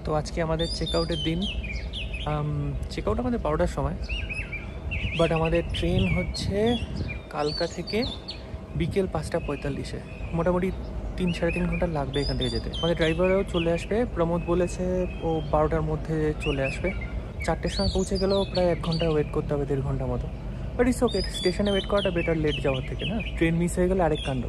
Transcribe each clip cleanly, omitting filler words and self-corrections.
তো আজকে আমাদের চেক আউটের দিন। চেক আউট আমাদের 12টার সময়, বাট আমাদের ট্রেন হচ্ছে কালকা থেকে বিকেল 5:45-এ। মোটামুটি 3-3.5 ঘন্টা লাগবে এখান থেকে যেতে। আমাদের ড্রাইভারও চলে আসবে, প্রমোদ বলেছে ও 12টার মধ্যে চলে আসবে। 4টের সময় পৌঁছে গেলেও প্রায় 1 ঘন্টা ওয়েট করতে হবে, 1.5 ঘন্টা মতো। বাট ইটস ওকে, স্টেশনে ওয়েট করাটা বেটার লেট যাওয়ার থেকে, না? ট্রেন মিস হয়ে গেলে আরেক কাণ্ড।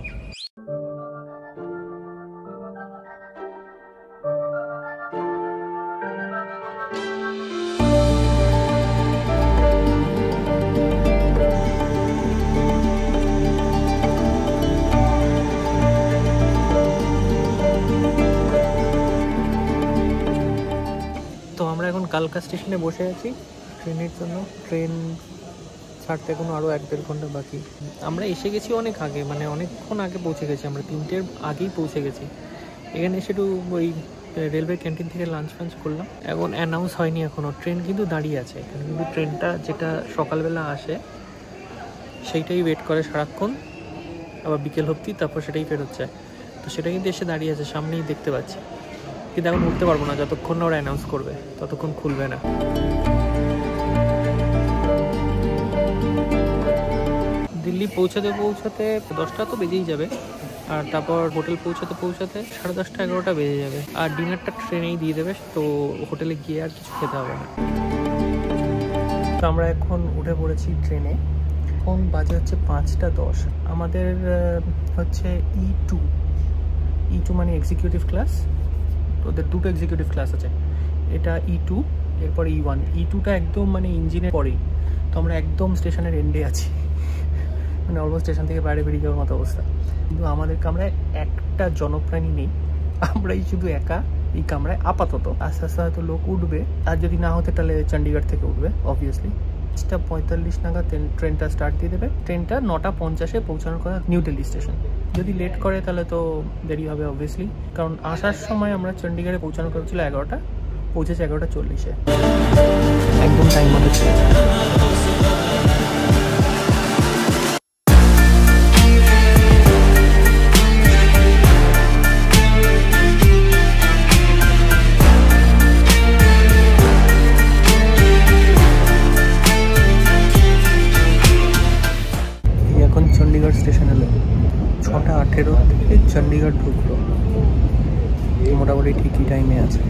তো আমরা এখন কালকা স্টেশনে বসে আছি ট্রেনের জন্য। ট্রেন ছাড়তে এখনো আরও 1-1.5 ঘন্টা বাকি। আমরা এসে গেছি অনেক আগে, মানে অনেকক্ষণ আগে পৌঁছে গেছি। আমরা 3টের আগেই পৌঁছে গেছি। এখানে এসে একটু ওই রেলওয়ে ক্যান্টিন থেকে লাঞ্চ ফাঞ্চ করলাম। এখন অ্যানাউন্স হয়নি এখনও, ট্রেন কিন্তু দাঁড়িয়ে আছে এখানে। কিন্তু ট্রেনটা যেটা সকালবেলা আসে সেইটাই ওয়েট করে সারাক্ষণ, আবার বিকেল অবধি, তারপর সেটাই ফেরোচ্ছে। তো সেটা কিন্তু এসে দাঁড়িয়ে আছে, সামনেই দেখতে পাচ্ছি। কিন্তু এখন উঠতে পারবো না, যতক্ষণ না ওরা অ্যানাউন্স করবে ততক্ষণ খুলবে না। দিল্লি পৌঁছাতে 10টা তো বেজেই যাবে, আর তারপর হোটেল পৌঁছাতে 10:30-11টা বেজে যাবে। আর ডিনারটা ট্রেনেই দিয়ে দেবে, তো হোটেলে গিয়ে আর কিছু খেতে হবে না। তো আমরা এখন উঠে পড়েছি ট্রেনে। এখন বাজে হচ্ছে 5:10। আমাদের হচ্ছে E2 মানে এক্সিকিউটিভ ক্লাস। ওদের 2টো এক্সিকিউটিভ ক্লাস আছে, এটা E2, এরপর E1। E2টা একদম মানে ইঞ্জিনের পরেই। তো আমরা একদম স্টেশনের এন্ডে আছি, মানে অলমোস্ট স্টেশন থেকে বাইরে বেরিয়ে যাওয়ার মতো অবস্থা। কিন্তু আমাদের কামরায় একটা জনপ্রাণী নেই, আমরাই শুধু একা এই কামরায় আপাতত। আস্তে আস্তে হয়তো লোক উঠবে, আর যদি না হতে তাহলে চণ্ডীগড় থেকে উঠবে অবভিয়াসলি। 5:45 নাগাদ ট্রেনটা স্টার্ট দিয়ে দেবে। ট্রেনটা 9:50-এ পৌঁছানোর কথা নিউ দিল্লি স্টেশন। যদি লেট করে তাহলে তো দেরি হবে অবভিয়াসলি, কারণ আসার সময় আমরা চণ্ডীগড়ে পৌঁছানোর কথা ছিল 11টা, পৌঁছেছে 11:40-এ। একদম টাইম মতো ছিল। এখন চণ্ডীগড় স্টেশন এলো, 6:18 থেকে চণ্ডীগড় ঢুকলো। মোটামুটি ঠিকই টাইমে আছে।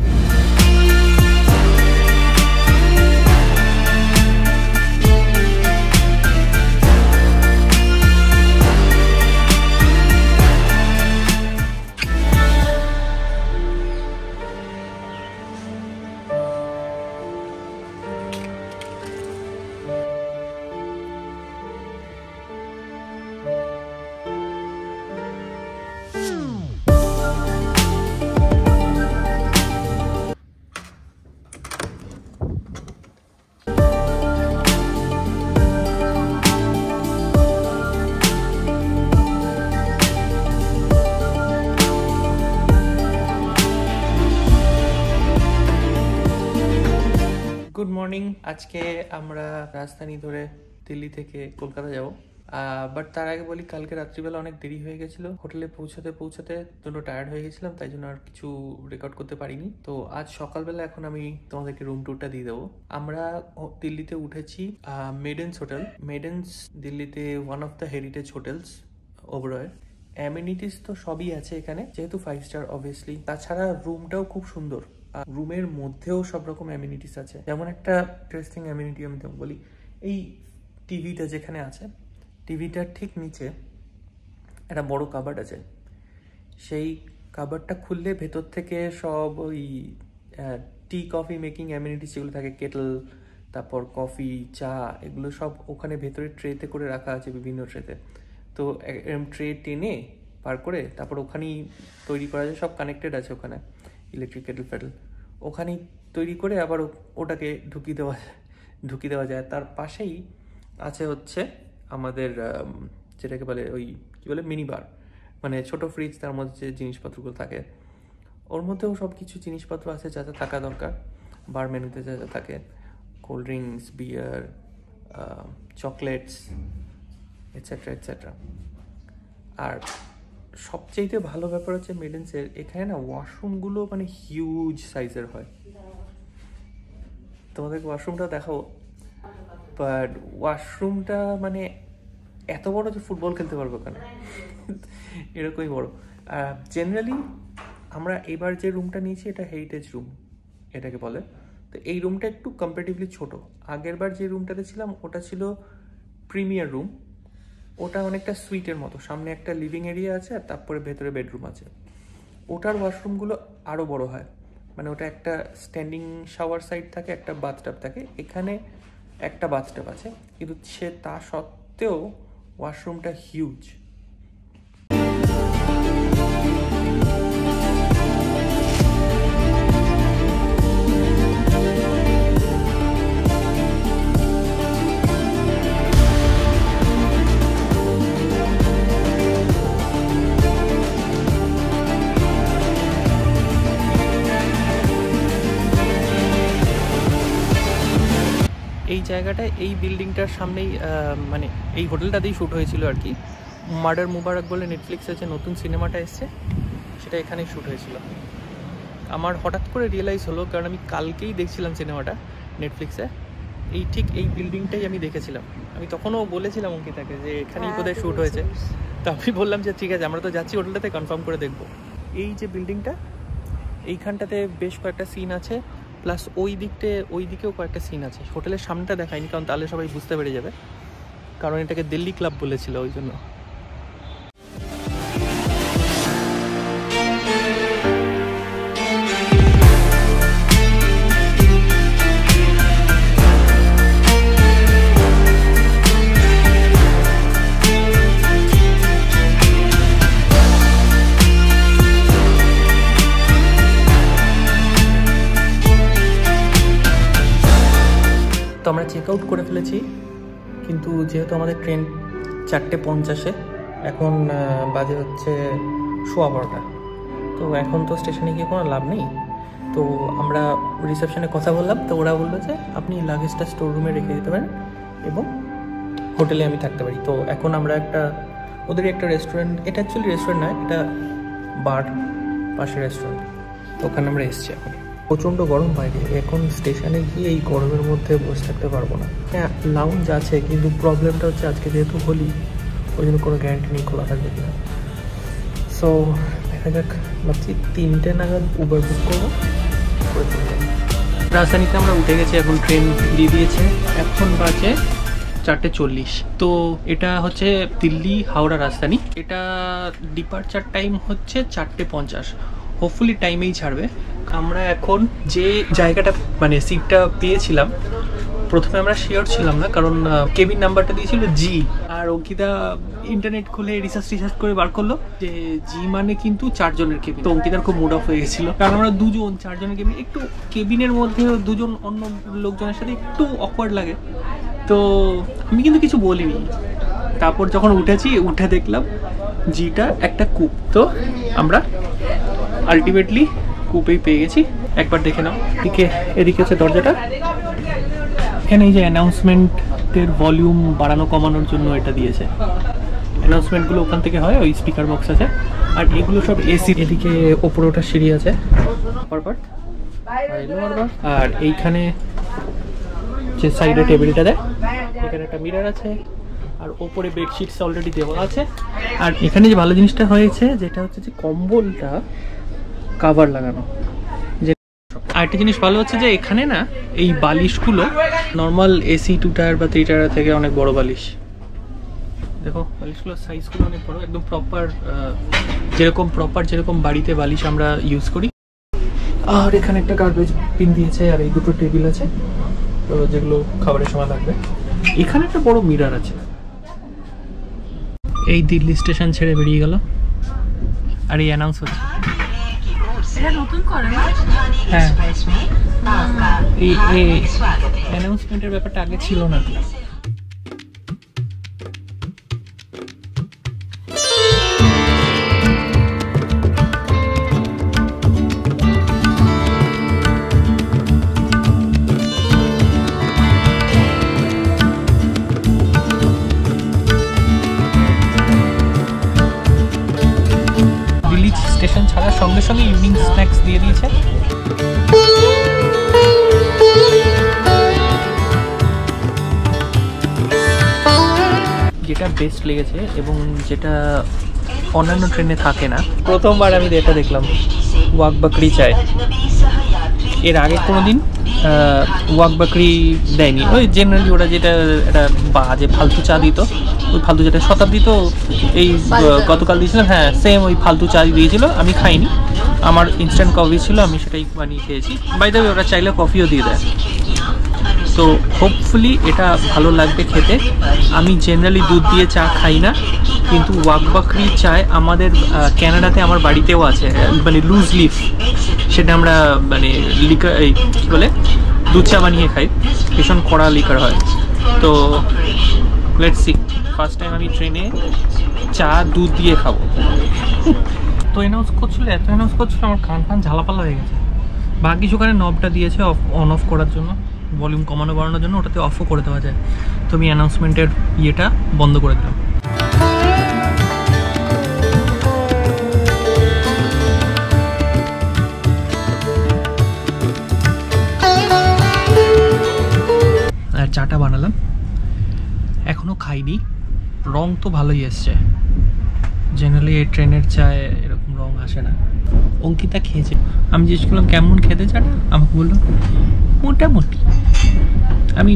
Good morning. আজকে আমরা রাজধানী ধরে দিল্লি থেকে কলকাতা যাব। বাট তার আগে বলি, কালকে রাত্রিবেলা অনেক দেরি হয়ে গেছিলো। হোটেলে পৌঁছাতে দুটো টায়ার্ড হয়ে গেছিলাম, তাই জন্য আর কিছু রেকর্ড করতে পারিনি। তো আজ সকালবেলা এখন আমি তোমাদেরকে রুম ট্যুরটা দিয়ে দেবো। আমরা দিল্লিতে উঠেছি মেডেন্স হোটেল। মেডেন্স দিল্লিতে one of the heritage hotels Oberoi. Amenities তো সবই আছে এখানে, যেহেতু 5 স্টার অবভিয়াসলি। তাছাড়া রুমটাও খুব সুন্দর। রুমের মধ্যেও সব রকম অ্যামিনিটিস আছে। যেমন একটা ইন্টারেস্টিং অ্যামিনিটি আমি তোমাকে বলি, এই টিভিটা যেখানে আছে, টিভিটার ঠিক নিচে একটা বড় কাবার্ড আছে। সেই কাবার্ডটা খুললে ভেতর থেকে সব ওই টি কফি মেকিং অ্যামিনিটিস যেগুলো থাকে, কেটল, তারপর কফি, চা, এগুলো সব ওখানে ভেতরে ট্রেতে করে রাখা আছে, বিভিন্ন ট্রেতে। তো এরকম ট্রে টেনে পার করে তারপর ওখানেই তৈরি করা যায়, সব কানেক্টেড আছে ওখানে, ইলেকট্রিক কেটল ফেটল ওখানেই তৈরি করে আবার ওটাকে ঢুকিয়ে দেওয়া যায়। তার পাশেই আছে হচ্ছে আমাদের যেটাকে বলে ওই কী বলে মিনি বার, মানে ছোট ফ্রিজ, তার মধ্যে যে জিনিসপত্রগুলো থাকে ওর মধ্যেও সব কিছু জিনিসপত্র আছে যা যা থাকা দরকার বার মেনুতে, যা যা থাকে, কোল্ড ড্রিঙ্কস, বিয়ার, চকলেটস, এটসেট্রা এটসেট্রা। আর সবচেয়ে ভালো ব্যাপার হচ্ছে মেডেন্সের এখানে না ওয়াশরুমগুলো মানে হিউজ সাইজের হয়। তোমাদেরকে ওয়াশরুমটা দেখাবো, বাট ওয়াশরুমটা মানে এত বড় যে ফুটবল খেলতে পারবো কেন, এরকমই বড়। জেনারেলি আমরা এবার যে রুমটা নিয়েছি এটা হেরিটেজ রুম এটাকে বলে। তো এই রুমটা একটু কম্পারেটিভলি ছোট। আগের বার যে রুমটাতে ছিলাম ওটা ছিল প্রিমিয়ার রুম, ওটা অনেকটা সুইটের মতো, সামনে একটা লিভিং এরিয়া আছে আর তারপরে ভেতরে বেডরুম আছে। ওটার ওয়াশরুমগুলো আরও বড় হয়, মানে ওটা একটা স্ট্যান্ডিং শাওয়ার সাইড থাকে, একটা বাথটাব থাকে, এখানে একটা বাথটাব আছে, কিন্তু সে তা সত্ত্বেও ওয়াশরুমটা হিউজ। এই জায়গাটায় এই বিল্ডিংটার সামনেই মানে এই হোটেলটাতেই শ্যুট হয়েছিল আর কি। মার্ডার মুবারক বলে নেটফ্লিক্সে যে নতুন সিনেমাটা এসছে সেটা এখানেই শ্যুট হয়েছিল। আমার হঠাৎ করে রিয়েলাইজ হলো, কারণ আমি কালকেই দেখছিলাম সিনেমাটা নেটফ্লিক্সে, ঠিক এই বিল্ডিংটাই আমি দেখেছিলাম। আমি তখনও বলেছিলাম অঙ্কিতাকে যে এখানেই বোধহয় শ্যুট হয়েছে। তো আমি বললাম যে ঠিক আছে, আমরা তো যাচ্ছি হোটেলটাতে, কনফার্ম করে দেখবো। এই যে বিল্ডিংটা, এইখানটাতে বেশ কয়েকটা সিন আছে, প্লাস ওই দিকেও কয়েকটা সিন আছে। হোটেলের সামনেটা দেখায়নি, কারণ তাহলে সবাই বুঝতে পেরে যাবে, কারণ এটাকে দিল্লি ক্লাব বলেছিল ওই জন্য। তো আমরা চেক আউট করে ফেলেছি, কিন্তু যেহেতু আমাদের ট্রেন 4:50, এখন বাজে হচ্ছে 12:15, তো এখন তো স্টেশনে গিয়ে কোনো লাভ নেই। তো আমরা রিসেপশনে কথা বললাম, তো ওরা বললো যে আপনি লাগেজটা স্টোর রুমে রেখে দিতে পারেন এবং হোটেলে আমি থাকতে পারি। তো এখন আমরা ওদেরই একটা রেস্টুরেন্ট, এটা অ্যাকচুয়ালি রেস্টুরেন্ট নয়, এটা বার পাশে রেস্টুরেন্ট, তো ওখানে আমরা এসেছি। এখন প্রচণ্ড গরম বাইরে, এখন স্টেশনে গিয়ে এই গরমের মধ্যে বসে থাকতে পারবো না। হ্যাঁ, লাউঞ্জ আছে, কিন্তু প্রবলেমটা হচ্ছে আজকে যেহেতু হোলি, ওই জন্য কোনো গ্যারান্টি নেই খোলা থাকবে কিনা। সো দেখা যাক, ভাবছি 3টে নাগাদ উবার বুক করবো। রাজধানীতে আমরা উঠে গেছি, এখন ট্রেন দিয়ে দিয়েছে, এখন বাজে 4:40। তো এটা হচ্ছে দিল্লি হাওড়া রাজধানী। এটা ডিপার্চার টাইম হচ্ছে 4:50, হোপফুলি টাইমেই ছাড়বে। আমরা এখন যে জায়গাটা মানে সিটটা পেয়েছিলাম, প্রথমে আমরা শিওর ছিলাম না, কারণ কেবিন নাম্বারটা দিয়েছিল জি, আর অঙ্কিতা ইন্টারনেট খুলে রিসার্চ করে বার করলো যে জি মানে কিন্তু 4 জনের কেবিন। তো অঙ্কিতার খুব মুড অফ হয়ে গেছিল, কারণ আমরা 2 জন 4 জনের কেবিন, একটু কেবিনের মধ্যে 2 জন অন্য লোকজনের সাথে একটু অকওয়ার্ড লাগে। তো আমি কিন্তু কিছু বলিনি। তারপর যখন উঠে দেখলাম জিটা একটা কূপ, তো আমরা আলটিমেটলি কূপেই পেয়ে গেছি। একবার দেখে নাও, এদিকে হচ্ছে দরজাটা, এখানে এই যে অ্যানাউন্সমেন্টের ভলিউম বাড়ানো কমানোর জন্য এটা দিয়েছে। অ্যানাউন্সমেন্টগুলো ওখান থেকে হয়, ওই স্পিকার বক্স আছে, আর এগুলো সব এসি। এদিকে ওপরে ওটা সিঁড়ি আছে, আর এইখানে যে সাইডে টেবিলটা দেয়, এখানে একটা মিরর আছে, আর ওপরে বেডশিটস অলরেডি দেওয়া আছে। আর এখানে যে ভালো জিনিসটা হয়েছে যেটা হচ্ছে যে কম্বলটা কাভার লাগানো। যে আরেকটা জিনিস ভালো হচ্ছে যে এখানে না এই বালিশগুলো নর্মাল এসি 2 টায়ার বা 3 টায়ার থেকে অনেক বড় বালিশ। দেখো বালিশগুলোর সাইজগুলো অনেক বড়, একদম যেরকম বাড়িতে বালিশ আমরা ইউজ করি। আর এখানে একটা গার্বেজ বিন দিয়েছে, আর এই দুটো টেবিল আছে, তো যেগুলো খাবারের সময় লাগবে। এখানে একটা বড় মিরর আছে। এই দিল্লি স্টেশন ছেড়ে বেরিয়ে গেল, আর এই অ্যানাউন্স হচ্ছে হ্যাঁ, এই অ্যানাউন্সমেন্টের ব্যাপারটা আগে ছিল না। এইটা বেস্ট লেগেছে এবং যেটা অন্যান্য ট্রেনে থাকে না। প্রথমবার আমি এটা দেখলাম, ওয়াক বাকরি চায়। এর আগে কোনো দিন ওয়াক বাকরি দেয়নি। ওই জেনারেলি ওরা যেটা একটা বাজে ফালতু চা দিত, ওই ফালতু যেটা শতাব্দী তো এই গতকাল দিয়েছিলাম, হ্যাঁ সেম ওই ফালতু চা দিয়েছিল। আমি খাইনি, আমার ইনস্ট্যান্ট কফি ছিল, আমি সেটাই বানিয়ে খেয়েছি। বাই দ্য ওয়ে ওরা চাইলে কফিও দিয়ে দেয়। তো হোপফুলি এটা ভালো লাগবে খেতে। আমি জেনারেলি দুধ দিয়ে চা খাই না, কিন্তু ওয়াক বাকরি চায় আমাদের ক্যানাডাতে আমার বাড়িতেও আছে, মানে লুজ লিফ, সেটা আমরা মানে লিকার এই কী বলে দুধ চা বানিয়ে খাই, ভীষণ কড়া লিকার হয়। তো লেটস সি, ফার্স্ট টাইম আমি ট্রেনে চা দুধ দিয়ে খাবো। তো অ্যানাউন্স করছিল, এত অ্যানাউন্স করছিল আমার কান ফান ঝালাপালা হয়ে গেছে। বাকি ওখানে নবটা দিয়েছে অন অফ করার জন্য, ভলিউম কমানো বাড়ানোর জন্য, ওটাতে অফও করে দেওয়া যায়। তো আমি অ্যানাউন্সমেন্টের ইয়েটা বন্ধ করে দিলাম। আর চাটা বানালাম, এখনও খাইনি। রং তো ভালোই এসছে, জেনারেলি এই ট্রেনের চায়ে এরকম রং আসে না। অঙ্কিতা খেয়েছে, আমি জিজ্ঞেস করলাম কেমন খেতে চাটা, আমাকে বললো মোটামুটি। আমি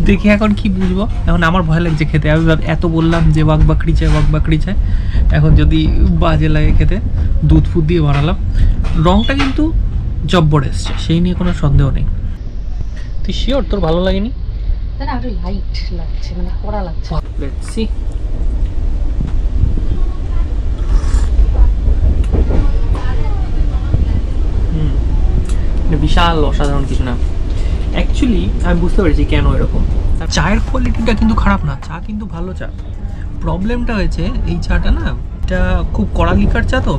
দেখি এখন কি বুঝবো, এখন আমার ভয় লাগছে খেতে। আমি এত বললাম যে ওয়াক বাকরি চাই, ওয়াক বাকরি চাই, এখন যদি বাজে লাগে খেতে। দুধ ফুদ দিয়ে বানালাম, রংটা কিন্তু জব্বর এসছে, সেই নিয়ে কোনো সন্দেহ নেই। তুই শিওর তোর ভালো লাগেনি? না একটু লাইট লাগছে, মানে কড়া লাগছে। Let's see. বিশাল অসাধারণ কিছু না অ্যাকচুয়ালি। আমি বুঝতে পেরেছি কেন এরকম। চায়ের কোয়ালিটিটা কিন্তু খারাপ না, চা কিন্তু ভালো চা। প্রবলেমটা হয়েছে এই চাটা না, এটা খুব কড়া লিকার চা, তো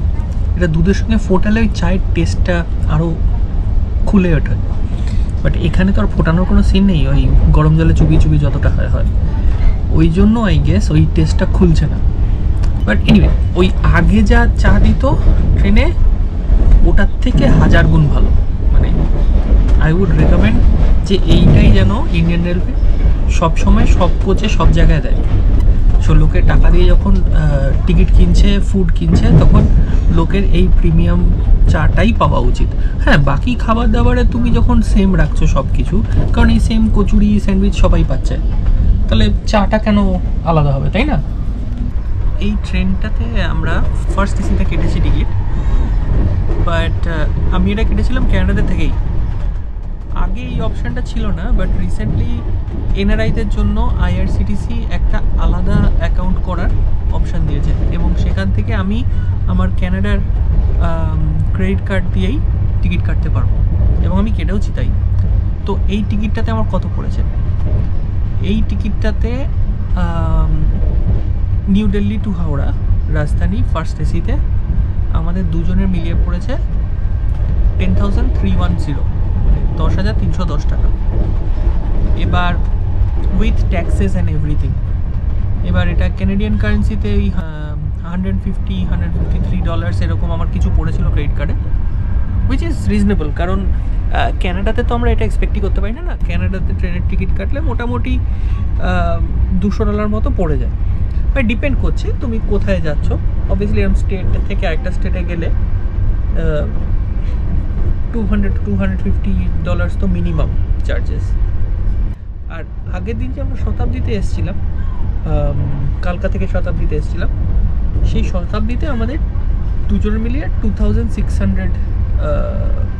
এটা দুধের সঙ্গে ফোটালে ওই চায়ের টেস্টটা আরও খুলে ওঠে। বাট এখানে তো আর ফোটানোর কোনো সিন নেই, ওই গরম জলে চুবি চুবি যতটা হয়, ওই জন্য আই গেস ওই টেস্টটা খুলছে না। বাট এনিওয়ে, ওই আগে যা চা দিত ট্রেনে, ওটার থেকে 1000 গুণ ভালো। মানে আই উড রেকমেন্ড যে এইটাই যেন ইন্ডিয়ান রেলওয়ে সবসময় সব কোচে সব জায়গায় দেয়। সো লোকের টাকা দিয়ে যখন টিকিট কিনছে, ফুড কিনছে, তখন লোকের এই প্রিমিয়াম চাটাই পাওয়া উচিত। হ্যাঁ, বাকি খাবার দাবারে তুমি যখন সেম রাখছো সব কিছু, কারণ এই সেম কচুরি স্যান্ডউইচ সবাই পাচ্ছে, তাহলে চাটা কেন আলাদা হবে, তাই না? এই ট্রেনটাতে আমরা ফার্স্ট এসিতে কেটেছি টিকিট, বাট আমি এটা কেটেছিলাম ক্যানাডাতে থেকেই। আগে এই অপশানটা ছিল না, বাট রিসেন্টলি এনআরআইদের জন্য আইআরসিটিসি একটা আলাদা অ্যাকাউন্ট করার অপশান দিয়েছে, এবং সেখান থেকে আমি আমার ক্যানাডার ক্রেডিট কার্ড দিয়েই টিকিট কাটতে পারবো, এবং আমি কেটেওছি তাই। তো এই টিকিটটাতে আমার কত পড়েছে? এই টিকিটটাতে নিউ দিল্লি টু হাওড়া রাজধানী ফার্স্ট এসিতে আমাদের দুজনের মিলিয়ে পড়েছে 10,310, মানে 10,310 টাকা। এবার উইথ ট্যাক্সেস অ্যান্ড এভরিথিং, এবার এটা ক্যানাডিয়ান কারেন্সিতে ওই $153 এরকম আমার কিছু পড়েছিল ক্রেডিট কার্ডে, উইচ ইজ রিজনেবল। কারণ ক্যানাডাতে তো আমরা এটা এক্সপেক্টই করতে পারি না। ক্যানাডাতে ট্রেনের টিকিট কাটলে মোটামুটি $200 মতো পড়ে যায়। বাট ডিপেন্ড করছে তুমি কোথায় যাচ্ছ। অবভিয়াসলি এরকম স্টেট থেকে আরেকটা স্টেটে গেলে $200 to $250 তো মিনিমাম চার্জেস। আর আগের দিন যে আমরা শতাব্দীতে এসেছিলাম, কালকা থেকে শতাব্দীতে এসেছিলাম, সেই শতাব্দীতে আমাদের দুজনের মিলিয়ে 2600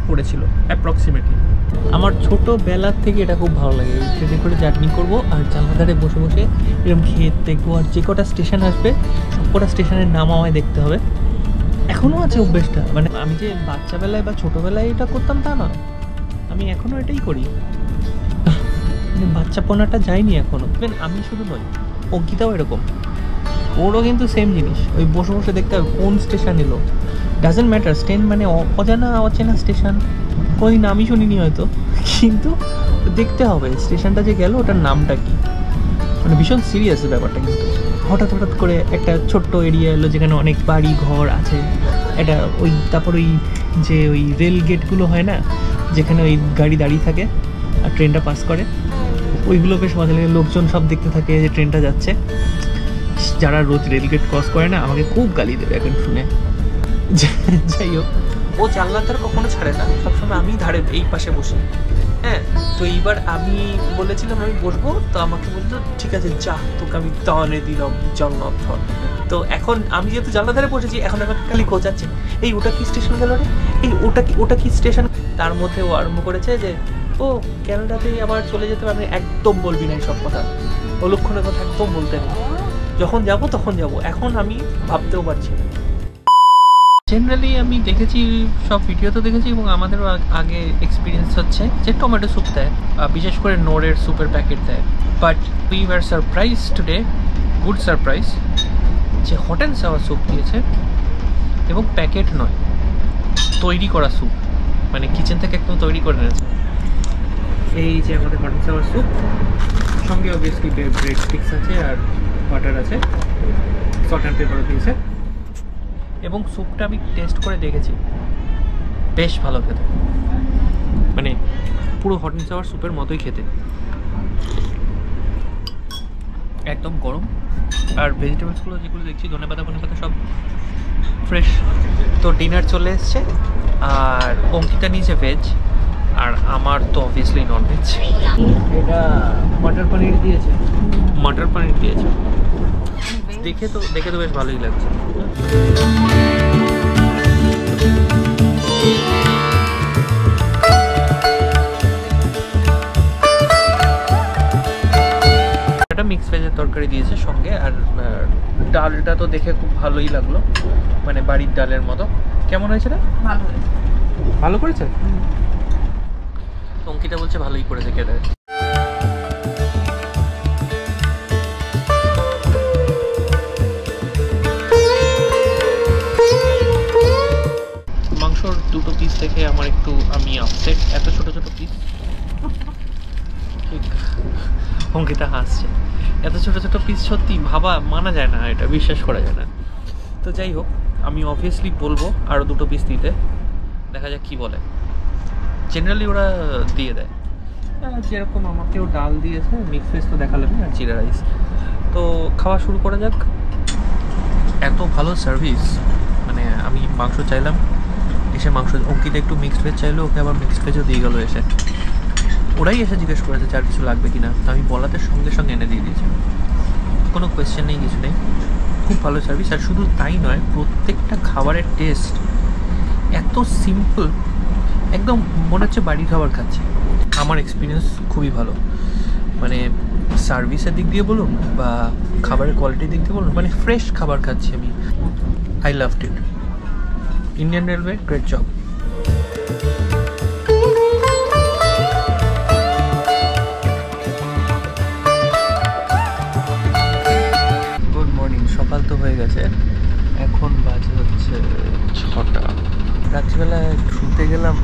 পড়েছিল অ্যাপ্রক্সিমেটলি। আমার ছোটোবেলার থেকে এটা খুব ভালো লাগে, এই ট্রেনে করে জার্নি করবো আর জানলা ধারে বসে বসে এরকম খেয়ে দেখবো, আর যে কটা স্টেশন আসবে সব কটা স্টেশনের নাম আমায় দেখতে হবে। এখনও আছে অভ্যেসটা, মানে আমি যে বাচ্চাবেলায় বা ছোটোবেলায় এটা করতাম তা নয়, আমি এখনও এটাই করি। মানে বাচ্চাপনাটা যায়নি এখনও। ইভেন আমি শুধু নই, অঙ্কিতাও এরকম, ওরও কিন্তু সেম জিনিস, ওই বসে বসে দেখতে হবে কোন স্টেশন এলো। ডাজেন্ট ম্যাটার স্টেশন, মানে অজানা অচেনা স্টেশন, কোনোদিন নামই শুনিনি হয়তো, কিন্তু দেখতে হবে স্টেশনটা যে গেল ওটার নামটা কি। মানে ভীষণ সিরিয়াস ব্যাপারটা। কিন্তু হঠাৎ করে একটা ছোট্ট এরিয়া এলো যেখানে অনেক বাড়ি ঘর আছে, এটা ওই তারপর ওই যে ওই রেল গেটগুলো হয় না, যেখানে ওই গাড়ি দাঁড়িয়ে থাকে আর ট্রেনটা পাস করে, ওইগুলো বেশ মজা লাগে, লোকজন সব দেখতে থাকে যে ট্রেনটা যাচ্ছে। যারা রোজ রেলগেট ক্রস করে না আমাকে খুব গালি দেবে এখন শুনে। যাই হোক, ও জানলার ধার কখনো ছাড়ে না, সবসময় আমি ধারে এই পাশে বসি। হ্যাঁ, তো এইবার আমি বলেছিলাম আমি বসবো, তো আমাকে বলতো ঠিক আছে যা, তোকে আমি টানে দিলাম জানলার ধর। তো এখন আমি যেহেতু জানলার ধারে বসেছি, এখন আমাকে খালি খোঁজাচ্ছে, এই ওটা কি স্টেশন গেল রে, এই ওটা কি স্টেশন। তার মধ্যে ও আরম্ভ করেছে যে ও ক্যানাডাতেই আবার চলে যেতে পারবে, একদম বলবি না সব কথা, অলক্ষণের কথা একদম বলতে নেই, যখন যাব তখন যাব, এখন আমি ভাবতেও পারছি না। জেনারেলি আমি দেখেছি, সব ভিডিওতে দেখেছি এবং আমাদেরও আগে এক্সপিরিয়েন্স হচ্ছে যে টমেটো স্যুপ দেয়, বিশেষ করে নোরের স্যুপের প্যাকেট দেয়। But we were surprise today, good surprise, যে হট অ্যান্ড সাওয়ার স্যুপ দিয়েছে এবং প্যাকেট নয়, তৈরি করা স্যুপ, মানে কিচেন থেকে একদম তৈরি করে এনেছে। এই যে আমাদের হট অ্যান্ড সাওয়ার স্যুপ, সঙ্গে অবভিয়াসলি ব্রেড স্টিক্স আছে আর বাটার আছে, সল্ট অ্যান্ড পেপারও দিয়েছে। এবং স্যুপটা আমি টেস্ট করে দেখেছি, বেশ ভালো খেতে, মানে পুরো হট অ্যান্ড সাওয়ার স্যুপের মতোই খেতে, একদম গরম। আর ভেজিটেবলসগুলো যেগুলো দেখছি, ধনেপাতা সব ফ্রেশ। তো ডিনার চলে এসছে, আর অঙ্কিতা নিয়েছে ভেজ, আর আমার তো অবভিয়াসলি নন ভেজ। এটা মটর পনির দিয়েছে, দেখে তো বেশ ভালোই লাগছে। একটা মিক্স ভেজের তরকারি দিয়েছে সঙ্গে, আর ডালটা তো দেখে খুব ভালোই লাগলো, মানে বাড়ির ডালের মতো। কেমন হয়েছে না? ভালো করেছে। অঙ্কিতা বলছে ভালোই করেছে খেতে। মাংসর দুটো পিস থেকে আমি আপসেট, এত ছোট ছোট পিস। অঙ্কিতা হাসছে, এত ছোট ছোট পিস সত্যি মানা যায় না, এটা বিশ্বাস করা যায় না। তো যাই হোক, আমি অবভিয়াসলি বলবো আরও দুটো পিস দিতে, দেখা যাক কি বলে। জেনারেলি ওরা দিয়ে দেয়, যেরকম আমাকেও ডাল দিয়েছে, মিক্স ভেজ তো দেখালাম, আর জিরা রাইস। তো খাওয়া শুরু করা যাক। এত ভালো সার্ভিস, মানে আমি মাংস চাইলাম, এসে মাংস, অঙ্কিতা একটু মিক্সড ভেজ চাইলো, ওকে আবার মিক্সড ভেজও দিয়ে গেলো এসে। ওরাই এসে জিজ্ঞেস করেছে আর কিছু লাগবে কিনা, আমি বলাতে সঙ্গে সঙ্গে এনে দিয়ে দিয়েছি, কোনো কোয়েশ্চেন নেই, কিছু নেই। খুব ভালো সার্ভিস। আর শুধু তাই নয়, প্রত্যেকটা খাবারের টেস্ট এত সিম্পল, একদম মনে হচ্ছে বাড়ির খাবার খাচ্ছে। আমার এক্সপিরিয়েন্স খুবই ভালো, মানে সার্ভিসের দিক দিয়ে বলুন বা খাবারের কোয়ালিটির দিক দিয়ে বলুন, মানে ফ্রেশ খাবার খাচ্ছি আমি। I loved it. Indian railway, great job. Good morning. সকাল তো হয়ে গেছে, এখন বাজে হচ্ছে 6টা। রাত্রিবেলায় শুতে গেলাম,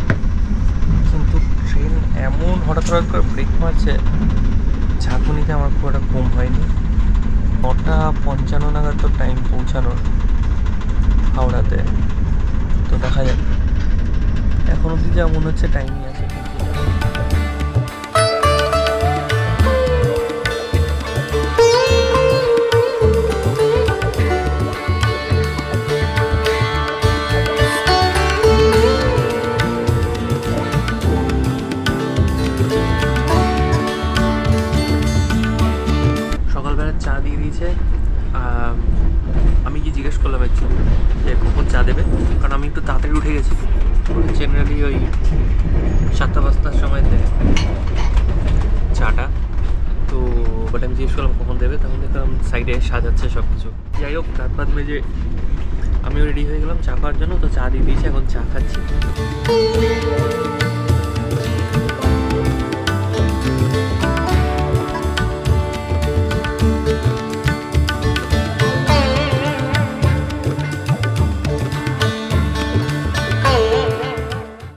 কিন্তু ট্রেন এমন হঠাৎ করে ব্রেক মারছে, ঝাঁকুনিতে আমার খুব একটা ঘুম হয়নি। 9:55 নাগাদ তো টাইম পৌঁছানোর হাওড়াতে। তো দেখা যাক, এখন অবধি যা মনে হচ্ছে টাইমই আছে। সকালবেলা চা দিয়ে দিয়েছে। আমি কি জিজ্ঞেস করলাম অ্যাকচুয়ালি যে কখন চা দেবে, কারণ আমি একটু তাড়াতাড়ি উঠে গেছি, জেনারেলি ওই 7:00-5টার সময় দেয় চাটা। তো বাট আমি জিজ্ঞেস করলাম কখন দেবে, তখন দেখলাম সাইডে সাজাচ্ছে সব কিছু। যাই হোক, রাত বাদ মেজে আমিও রেডি হয়ে গেলাম চা খাওয়ার জন্য। তো চা দিয়ে দিয়েছি, এখন চা খাচ্ছি।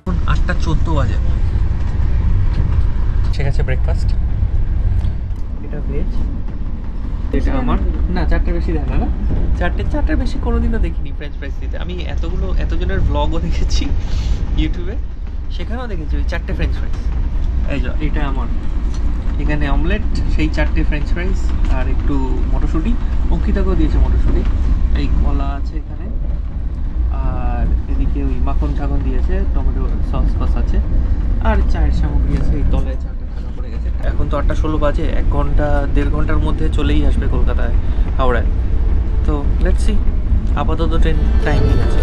এখন 8:14 বাজে। ঠিক আছে, ব্রেকফাস্ট। এটা ভেজ, এটা আমার না, 4টার বেশি দেয় না, 4টার বেশি কোনোদিনও দেখিনি ফ্রেঞ্চ ফ্রাইস দিতে। আমি এতজনের ব্লগও দেখেছি ইউটিউবে, সেখানেও দেখেছি ওই 4টে ফ্রেঞ্চ ফ্রাইস। এই যে এটা আমার, এখানে অমলেট, সেই 4টে ফ্রেঞ্চ ফ্রাইস আর একটু মটরশুঁটি। অঙ্কিতাকেও দিয়েছে মটরশুঁটি। এই কলা আছে এখানে, আর এদিকে ওই মাখন ঠাখন দিয়েছে, টমেটো সস ফস আছে, আর চায়ের সামগ্রী আছে। এই তলায় চাটা ঠান্ডা পড়ে গেছে। এখন তো 8টা 16 বাজে, 1 ঘন্টা 1.5 ঘন্টার মধ্যে চলেই আসবে কলকাতায়, হাওড়ায়। তো লেটস সি, আপাতত ট্রেন টাইমিং আছে।